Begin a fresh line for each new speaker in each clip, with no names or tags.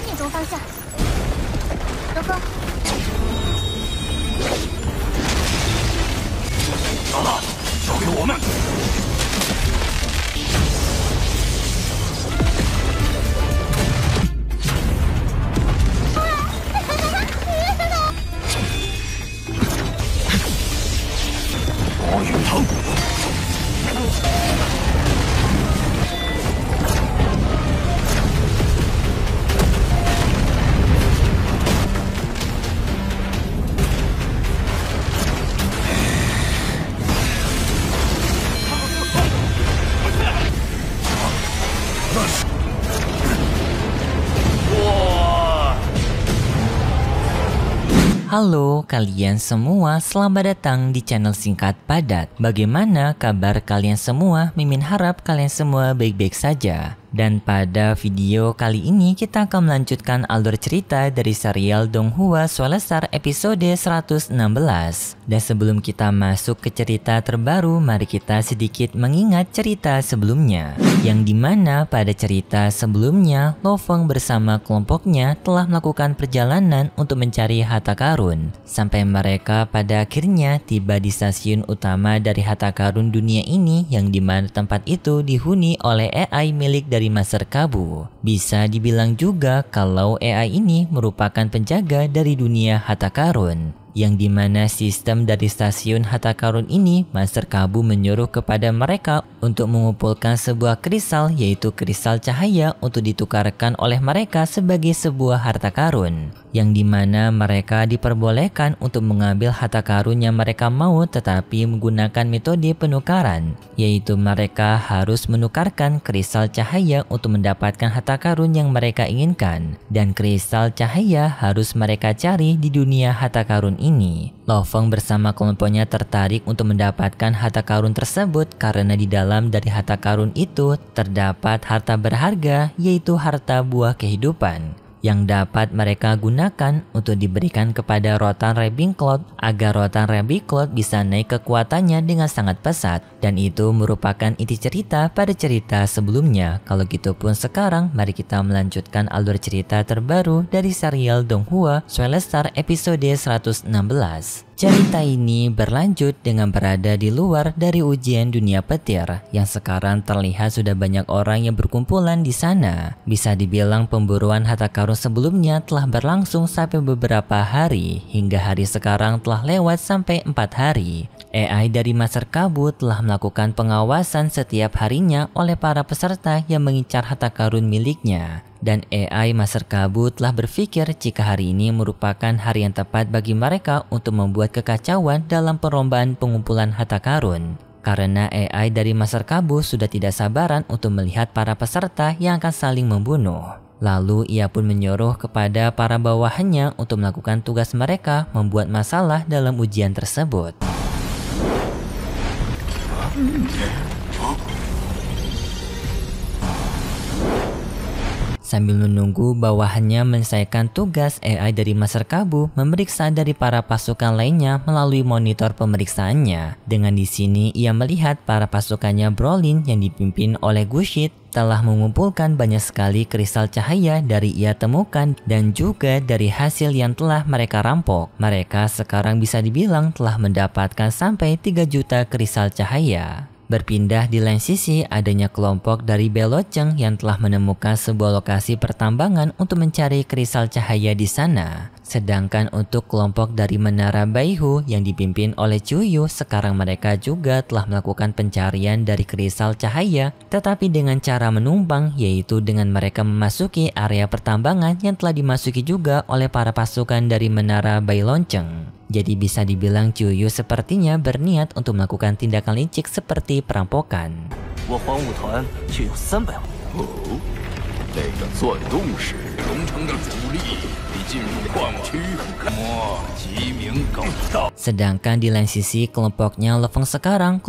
点钟方向。德哥，
老大，交给我们。魔雨藤。
Halo kalian semua, selamat datang di channel Singkat Padat. Bagaimana kabar kalian semua? Mimin harap kalian semua baik-baik saja. Dan pada video kali ini kita akan melanjutkan alur cerita dari serial Donghua Soulstar episode 116. Dan sebelum kita masuk ke cerita terbaru, mari kita sedikit mengingat cerita sebelumnya. Yang dimana pada cerita sebelumnya, Lo Feng bersama kelompoknya telah melakukan perjalanan untuk mencari harta karun. Sampai mereka pada akhirnya tiba di stasiun utama dari harta karun dunia ini, yang dimana tempat itu dihuni oleh AI milik dari Master Kabu. Bisa dibilang juga kalau AI ini merupakan penjaga dari dunia harta karun, yang dimana sistem dari stasiun harta karun ini Master Kabu menyuruh kepada mereka untuk mengumpulkan sebuah kristal, yaitu kristal cahaya, untuk ditukarkan oleh mereka sebagai sebuah harta karun, yang dimana mereka diperbolehkan untuk mengambil harta karun yang mereka mau, tetapi menggunakan metode penukaran, yaitu mereka harus menukarkan kristal cahaya untuk mendapatkan harta karun yang mereka inginkan, dan kristal cahaya harus mereka cari di dunia harta karun ini. Lo Feng bersama kelompoknya tertarik untuk mendapatkan harta karun tersebut karena di dalam dari harta karun itu terdapat harta berharga, yaitu harta buah kehidupan, yang dapat mereka gunakan untuk diberikan kepada Rotan Ravenclaw agar Rotan Ravenclaw bisa naik kekuatannya dengan sangat pesat, dan itu merupakan inti cerita pada cerita sebelumnya. Kalau gitu pun sekarang mari kita melanjutkan alur cerita terbaru dari serial Donghua Soulstar episode 116. Cerita ini berlanjut dengan berada di luar dari ujian dunia petir, yang sekarang terlihat sudah banyak orang yang berkumpulan di sana. Bisa dibilang pemburuan harta karun sebelumnya telah berlangsung sampai beberapa hari, hingga hari sekarang telah lewat sampai 4 hari. AI dari Master Kabu telah melakukan pengawasan setiap harinya oleh para peserta yang mengincar harta karun miliknya. Dan AI Master Kabu telah berpikir jika hari ini merupakan hari yang tepat bagi mereka untuk membuat kekacauan dalam perlombaan pengumpulan harta karun. Karena AI dari Master Kabu sudah tidak sabaran untuk melihat para peserta yang akan saling membunuh. Lalu ia pun menyuruh kepada para bawahannya untuk melakukan tugas mereka membuat masalah dalam ujian tersebut. Sambil menunggu bawahannya menyelesaikan tugas, AI dari Master Kabu memeriksa dari para pasukan lainnya melalui monitor pemeriksaannya. Dengan di sini ia melihat para pasukannya Brolin yang dipimpin oleh Gushit telah mengumpulkan banyak sekali kristal cahaya dari ia temukan, dan juga dari hasil yang telah mereka rampok. Mereka sekarang bisa dibilang telah mendapatkan sampai 3 juta kristal cahaya. Berpindah di lain sisi, adanya kelompok dari Beloceng yang telah menemukan sebuah lokasi pertambangan untuk mencari kristal cahaya di sana. Sedangkan untuk kelompok dari Menara Baihu yang dipimpin oleh Chuyu, sekarang mereka juga telah melakukan pencarian dari kristal cahaya, tetapi dengan cara menumpang, yaitu dengan mereka memasuki area pertambangan yang telah dimasuki juga oleh para pasukan dari Menara Bailonceng. Jadi bisa dibilang Chuyu sepertinya berniat untuk melakukan tindakan licik seperti perampokan.
我黄武团却有300万。哦，那个钻洞时熔成的主力
Sedangkan di lain sisi kelompoknya Lofeng sekarang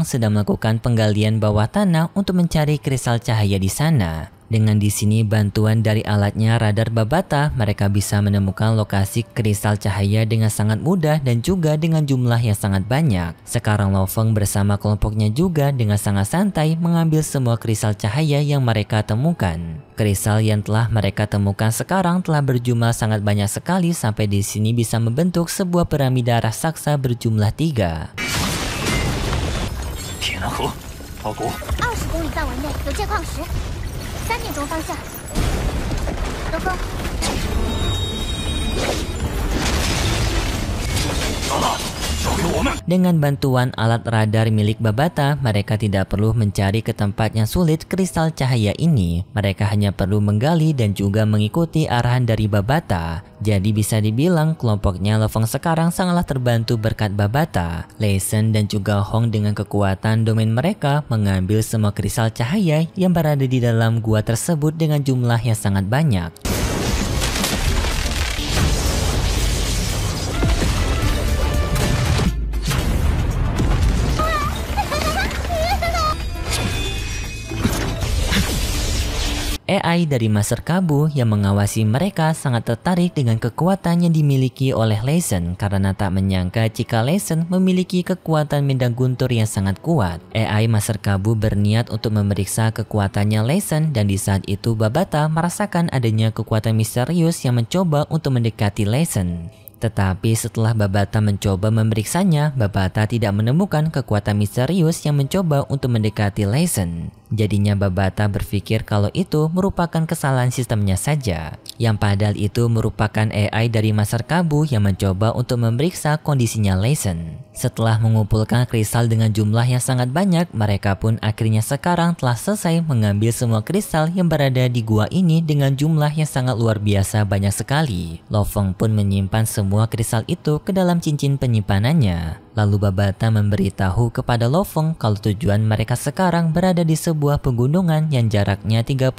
sedang melakukan penggalian bawah tanah untuk mencari kristal cahaya di sana. Dengan di sini bantuan dari alatnya radar Babata, mereka bisa menemukan lokasi kristal cahaya dengan sangat mudah dan juga dengan jumlah yang sangat banyak. Sekarang Lofeng bersama kelompoknya juga dengan sangat santai mengambil semua kristal cahaya yang mereka temukan. Kristal yang telah mereka temukan sekarang telah berjumlah sangat banyak sekali sampai di sini bisa membentuk sebuah piramida raksasa berjumlah 3.
铁南河，老谷，
20公里范围内有界矿石，3点钟方向。罗峰，
老大，交给我们。
Dengan bantuan alat radar milik Babata, mereka tidak perlu mencari ke tempat yang sulit kristal cahaya ini. Mereka hanya perlu menggali dan juga mengikuti arahan dari Babata. Jadi bisa dibilang kelompoknya Lofeng sekarang sangatlah terbantu berkat Babata. Lei Sen dan juga Hong dengan kekuatan domain mereka mengambil semua kristal cahaya yang berada di dalam gua tersebut dengan jumlah yang sangat banyak. AI dari Master Kabu yang mengawasi mereka sangat tertarik dengan kekuatan yang dimiliki oleh Lei Sen karena tak menyangka jika Lei Sen memiliki kekuatan medan guntur yang sangat kuat. AI Master Kabu berniat untuk memeriksa kekuatannya Lei Sen dan di saat itu Babata merasakan adanya kekuatan misterius yang mencoba untuk mendekati Lei Sen. Tetapi setelah Babata mencoba memeriksanya, Babata tidak menemukan kekuatan misterius yang mencoba untuk mendekati Lei Sen. Jadinya Babata berpikir kalau itu merupakan kesalahan sistemnya saja, yang padahal itu merupakan AI dari Master Kabu yang mencoba untuk memeriksa kondisinya Lei Sen. Setelah mengumpulkan kristal dengan jumlah yang sangat banyak, mereka pun akhirnya sekarang telah selesai mengambil semua kristal yang berada di gua ini dengan jumlah yang sangat luar biasa banyak sekali. Lofeng pun menyimpan semua kristal itu ke dalam cincin penyimpanannya. Lalu Babata memberitahu kepada Lofeng kalau tujuan mereka sekarang berada di sebuah pegunungan yang jaraknya 38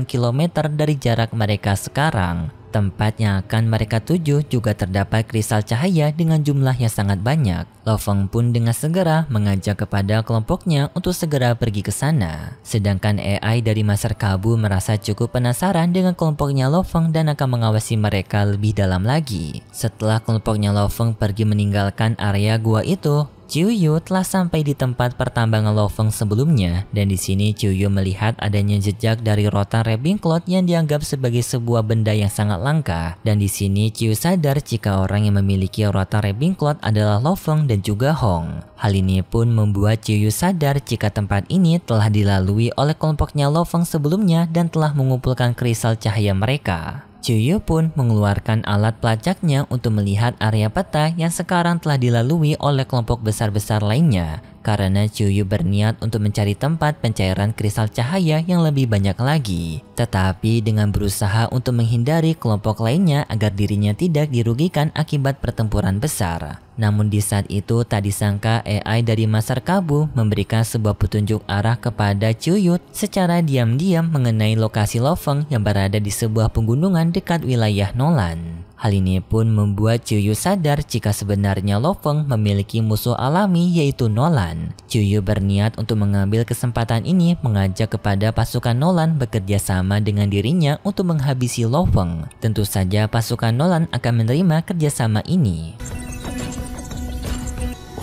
km dari jarak mereka sekarang. Tempat yang akan mereka tuju juga terdapat kristal cahaya dengan jumlah yang sangat banyak. Lofeng pun dengan segera mengajak kepada kelompoknya untuk segera pergi ke sana. Sedangkan AI dari Master Kabu merasa cukup penasaran dengan kelompoknya Lofeng dan akan mengawasi mereka lebih dalam lagi. Setelah kelompoknya Lofeng pergi meninggalkan area gua itu, Ciuyu telah sampai di tempat pertambangan Lofeng sebelumnya dan di sini Ciuyu melihat adanya jejak dari rotan Ravenclaw yang dianggap sebagai sebuah benda yang sangat langka. Dan di sini Ciuyu sadar jika orang yang memiliki rotan Ravenclaw adalah Lofeng dan juga Hong. Hal ini pun membuat Ciuyu sadar jika tempat ini telah dilalui oleh kelompoknya Lofeng sebelumnya dan telah mengumpulkan kristal cahaya mereka. Ciuyu pun mengeluarkan alat pelacaknya untuk melihat area peta yang sekarang telah dilalui oleh kelompok besar-besar lainnya. Karena Ciuyu berniat untuk mencari tempat pencairan kristal cahaya yang lebih banyak lagi. Tetapi dengan berusaha untuk menghindari kelompok lainnya agar dirinya tidak dirugikan akibat pertempuran besar. Namun di saat itu tak disangka AI dari Master Kabu memberikan sebuah petunjuk arah kepada Ciuyu secara diam-diam mengenai lokasi Lofeng yang berada di sebuah pegunungan dekat wilayah Nolan. Hal ini pun membuat Ciuyu sadar jika sebenarnya Lofeng memiliki musuh alami yaitu Nolan. Ciuyu berniat untuk mengambil kesempatan ini mengajak kepada pasukan Nolan bekerja sama dengan dirinya untuk menghabisi Lofeng. Tentu saja pasukan Nolan akan menerima kerjasama ini.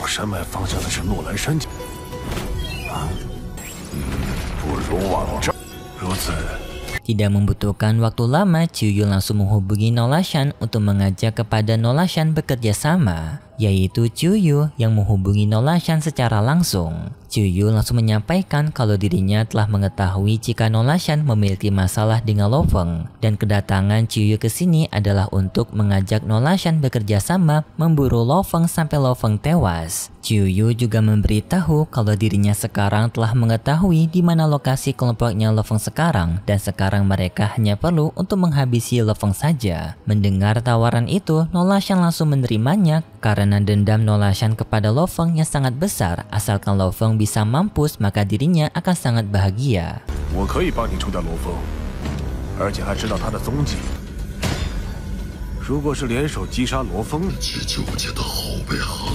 往山脉方向的是诺兰山脚。不如往这儿。如此。
Tidak membutuhkan waktu lama, Ciuyu langsung menghubungi Nolashan untuk mengajak kepada Nolashan bekerja sama, yaitu Ciuyu yang menghubungi Nolashan secara langsung. Ciuyu langsung menyampaikan kalau dirinya telah mengetahui jika Nolashan memiliki masalah dengan Lofeng dan kedatangan Ciuyu ke sini adalah untuk mengajak Nolashan bekerja sama memburu Lofeng sampai Lofeng tewas. Ciuyu juga memberitahu kalau dirinya sekarang telah mengetahui di mana lokasi kelompoknya Lofeng sekarang dan sekarang mereka hanya perlu untuk menghabisi Lofeng saja. Mendengar tawaran itu, Nolashan langsung menerimanya karena dendam Nolashan kepada Lofeng yang sangat besar. Asalkan Lofeng bisa mampus, maka dirinya akan sangat bahagia.
我可以帮你除掉罗峰，而且还知道他的踪迹。如果是联手击杀罗峰，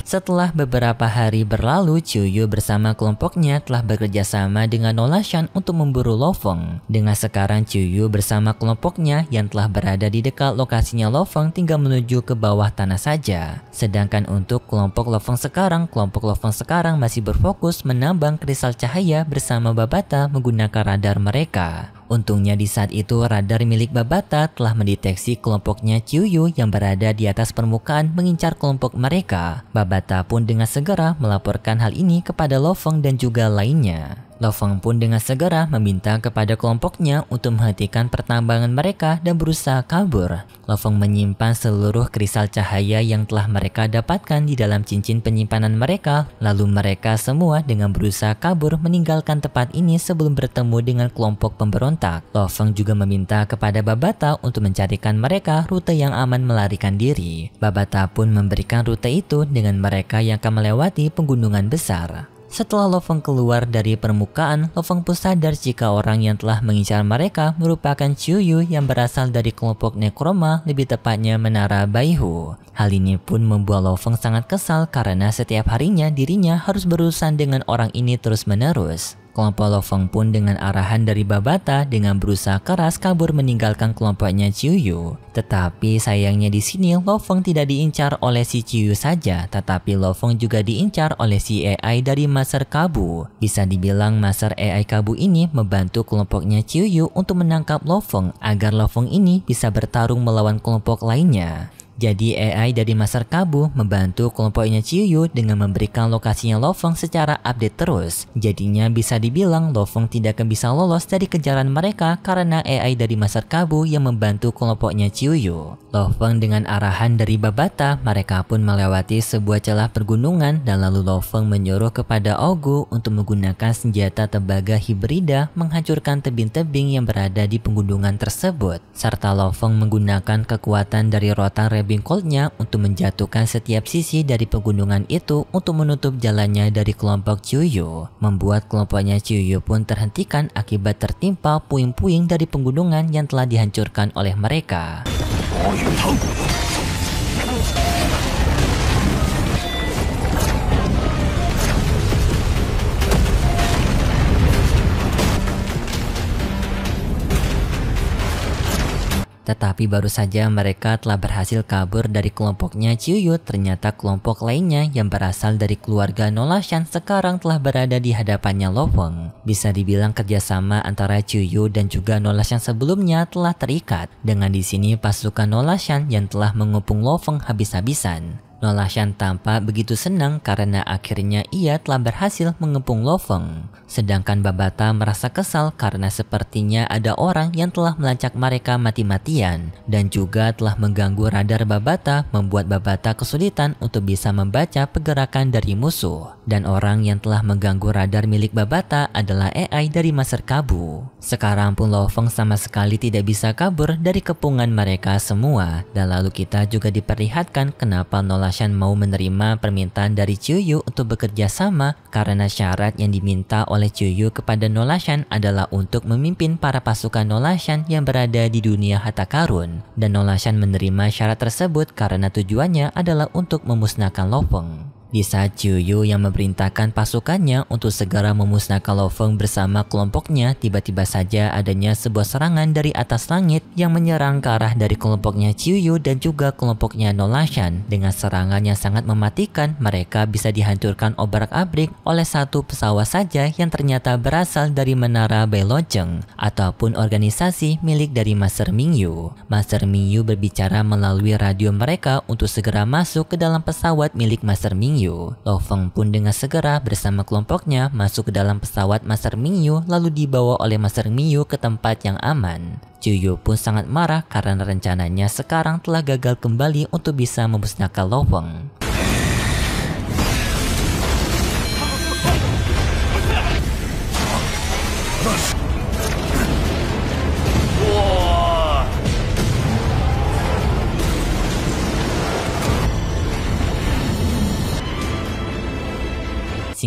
Setelah beberapa hari berlalu, Chuyu bersama kelompoknya telah bekerja sama dengan Nolashan untuk memburu Lo Feng. Dengan sekarang Chuyu bersama kelompoknya yang telah berada di dekat lokasinya Lo Feng tinggal menuju ke bawah tanah saja. Sedangkan untuk kelompok Lo Feng sekarang masih berfokus menambang kristal cahaya bersama Babata menggunakan radar mereka. Untungnya di saat itu radar milik Babata telah mendeteksi kelompoknya Chuyu yang berada di atas permukaan mengincar kelompok mereka. Babata pun dengan segera melaporkan hal ini kepada Lo Feng dan juga lainnya. Lo Feng pun dengan segera meminta kepada kelompoknya untuk menghentikan pertambangan mereka dan berusaha kabur. Lo Feng menyimpan seluruh kristal cahaya yang telah mereka dapatkan di dalam cincin penyimpanan mereka, lalu mereka semua dengan berusaha kabur meninggalkan tempat ini sebelum bertemu dengan kelompok pemberontak. Lo Feng juga meminta kepada Babata untuk mencarikan mereka rute yang aman melarikan diri. Babata pun memberikan rute itu dengan mereka yang akan melewati penggunungan besar. Setelah Lo Feng keluar dari permukaan, Lo Feng pun sadar jika orang yang telah mengincar mereka merupakan Chuyu yang berasal dari kelompok Necroma, lebih tepatnya Menara Baihu. Hal ini pun membuat Lo Feng sangat kesal karena setiap harinya dirinya harus berurusan dengan orang ini terus-menerus. Kelompok Lo Feng pun dengan arahan dari Babata dengan berusaha keras kabur meninggalkan kelompoknya Chuyu. Tetapi sayangnya di sini Lo Feng tidak diincar oleh si Chuyu saja, tetapi Lo Feng juga diincar oleh si AI dari Master Kabu. Bisa dibilang Master AI Kabu ini membantu kelompoknya Chuyu untuk menangkap Lo Feng agar Lo Feng ini bisa bertarung melawan kelompok lainnya. Jadi AI dari Master Kabu membantu kelompoknya Chuyu dengan memberikan lokasinya Lo Feng secara update terus. Jadinya bisa dibilang Lo Feng tidak akan bisa lolos dari kejaran mereka karena AI dari Master Kabu yang membantu kelompoknya Chuyu. Lo Feng dengan arahan dari Babata, mereka pun melewati sebuah celah pergunungan dan lalu Lo Feng menyuruh kepada Ogu untuk menggunakan senjata tembaga hibrida menghancurkan tebing-tebing yang berada di pegunungan tersebut. Serta Lo Feng menggunakan kekuatan dari rotan Coldnya untuk menjatuhkan setiap sisi dari pegunungan itu untuk menutup jalannya dari kelompok Chuyu. Membuat kelompoknya Chuyu pun terhentikan akibat tertimpa puing-puing dari pegunungan yang telah dihancurkan oleh mereka. Tetapi baru saja mereka telah berhasil kabur dari kelompoknya Chuyu, ternyata kelompok lainnya yang berasal dari keluarga Nolashan sekarang telah berada di hadapannya Lo Feng. Bisa dibilang kerjasama antara Chuyu dan juga Nolashan sebelumnya telah terikat. Dengan di sini pasukan Nolashan yang telah mengepung Lo Feng habis-habisan. Nolashan tampak begitu senang karena akhirnya ia telah berhasil mengepung Lo Feng. Sedangkan Babata merasa kesal karena sepertinya ada orang yang telah melacak mereka mati-matian dan juga telah mengganggu radar Babata, membuat Babata kesulitan untuk bisa membaca pergerakan dari musuh. Dan orang yang telah mengganggu radar milik Babata adalah AI dari Master Kabu. Sekarang pun Lo Feng sama sekali tidak bisa kabur dari kepungan mereka semua. Dan lalu kita juga diperlihatkan kenapa Nolashan mau menerima permintaan dari Chuyu untuk bekerja sama karena syarat yang diminta oleh Chuyu kepada Nolashan adalah untuk memimpin para pasukan Nolashan yang berada di dunia harta karun. Dan Nolashan menerima syarat tersebut karena tujuannya adalah untuk memusnahkan Lo Feng. Di saat Chuyu yang memerintahkan pasukannya untuk segera memusnahkan Lo Feng bersama kelompoknya, tiba-tiba saja adanya sebuah serangan dari atas langit yang menyerang ke arah dari kelompoknya Chuyu dan juga kelompoknya Nolashan. Dengan serangan yang sangat mematikan, mereka bisa dihancurkan obrak-abrik oleh satu pesawat saja yang ternyata berasal dari Menara Bailojeng ataupun organisasi milik dari Master Mingyu. Master Mingyu berbicara melalui radio mereka untuk segera masuk ke dalam pesawat milik Master Mingyu. Lo Feng pun dengan segera bersama kelompoknya masuk ke dalam pesawat Master Mingyu lalu dibawa oleh Master Mingyu ke tempat yang aman. Chuyu pun sangat marah karena rencananya sekarang telah gagal kembali untuk bisa memusnahkan Lo Feng.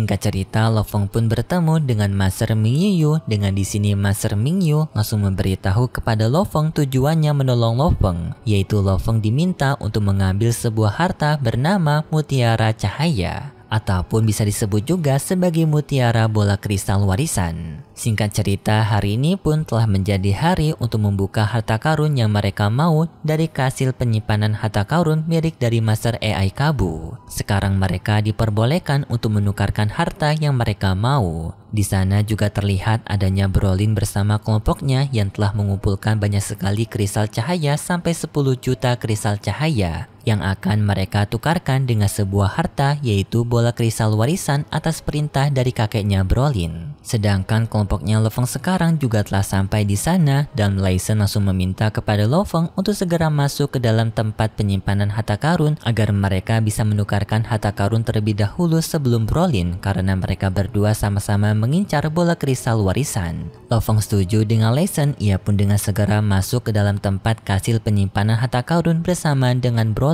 Singkat cerita, Lo Feng pun bertemu dengan Master Ming Yu. Dengan di sini Master Ming Yu langsung memberitahu kepada Lo Feng tujuannya menolong Lo Feng, yaitu Lo Feng diminta untuk mengambil sebuah harta bernama Mutiara Cahaya, ataupun bisa disebut juga sebagai mutiara bola kristal warisan. Singkat cerita, hari ini pun telah menjadi hari untuk membuka harta karun yang mereka mau dari hasil penyimpanan harta karun milik dari Master AI Kabu. Sekarang mereka diperbolehkan untuk menukarkan harta yang mereka mau. Di sana juga terlihat adanya Brolin bersama kelompoknya yang telah mengumpulkan banyak sekali kristal cahaya sampai 10 juta kristal cahaya yang akan mereka tukarkan dengan sebuah harta, yaitu bola kristal warisan atas perintah dari kakeknya Brolin. Sedangkan kelompoknya Lo Feng sekarang juga telah sampai di sana dan Lai Shen langsung meminta kepada Lo Feng untuk segera masuk ke dalam tempat penyimpanan harta karun agar mereka bisa menukarkan harta karun terlebih dahulu sebelum Brolin, karena mereka berdua sama-sama mengincar bola kristal warisan. Lo Feng setuju dengan Lai Shen, ia pun dengan segera masuk ke dalam tempat hasil penyimpanan harta karun bersama dengan Brolin.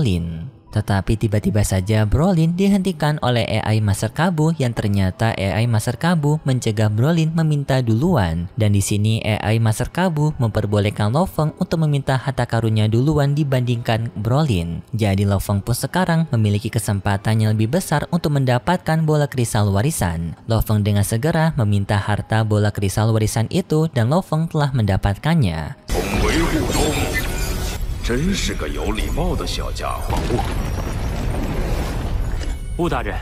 Tetapi tiba-tiba saja Brolin dihentikan oleh AI Master Kabu yang ternyata AI Master Kabu mencegah Brolin meminta duluan. Dan di sini AI Master Kabu memperbolehkan Lo Feng untuk meminta harta karunnya duluan dibandingkan Brolin. Jadi Lo Feng pun sekarang memiliki kesempatan yang lebih besar untuk mendapatkan bola kristal warisan. Lo Feng dengan segera meminta harta bola kristal warisan itu dan Lo Feng telah mendapatkannya.
真是个有礼貌的小家伙。
吴大人，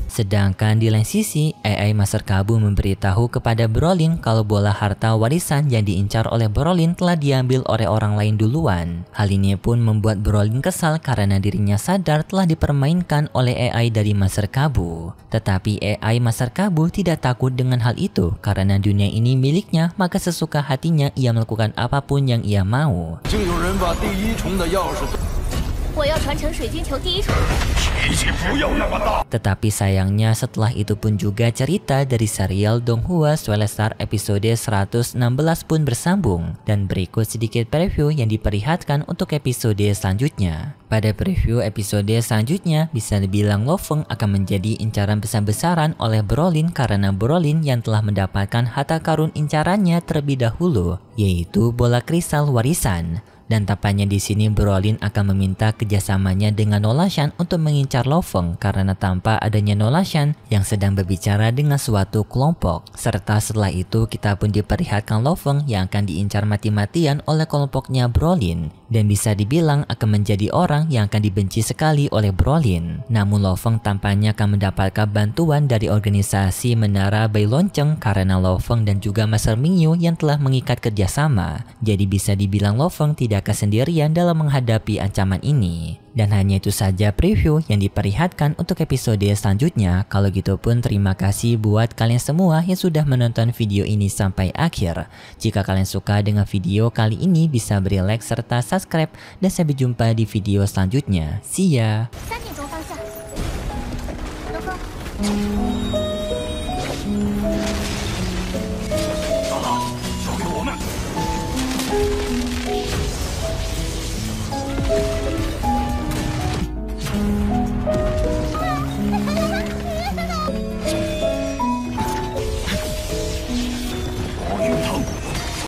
Sedangkan di lain sisi, AI Master Kabu memberitahu kepada Brolin kalau bola harta warisan yang diincar oleh Brolin telah diambil oleh orang lain duluan. Hal ini pun membuat Brolin kesal karena dirinya sadar telah dipermainkan oleh AI dari Master Kabu. Tetapi AI Master Kabu tidak takut dengan hal itu karena dunia ini miliknya, maka sesuka hatinya ia melakukan apapun yang ia mau.
竟有人把第一重的钥匙
我要传承水晶球第一重。
Tetapi sayangnya setelah itu pun juga cerita dari serial Donghua Swellstar episode 116 pun bersambung. Dan berikut sedikit preview yang diperlihatkan untuk episode selanjutnya. Pada preview episode selanjutnya bisa dibilang Lo Feng akan menjadi incaran besar-besaran oleh Brolin karena Brolin yang telah mendapatkan harta karun incarannya terlebih dahulu, yaitu bola kristal warisan. Dan tampaknya di sini Brolin akan meminta kerjasamanya dengan Nolashan untuk mengincar Lo Feng karena tampak adanya Nolashan yang sedang berbicara dengan suatu kelompok. Serta setelah itu kita pun diperlihatkan Lo Feng yang akan diincar mati-matian oleh kelompoknya Brolin. Dan bisa dibilang akan menjadi orang yang akan dibenci sekali oleh Brolin. Namun Lo Feng tampaknya akan mendapatkan bantuan dari organisasi Menara Bai Lonceng karena Lo Feng dan juga Master Ming Yu yang telah mengikat kerjasama. Jadi bisa dibilang Lo Feng tidak akan sendirian dalam menghadapi ancaman ini. Dan hanya itu saja preview yang diperlihatkan untuk episode selanjutnya. Kalau gitu pun terima kasih buat kalian semua yang sudah menonton video ini sampai akhir. Jika kalian suka dengan video kali ini bisa beri like serta subscribe. Dan sampai jumpa di video selanjutnya. See ya!
3点钟方向，东风。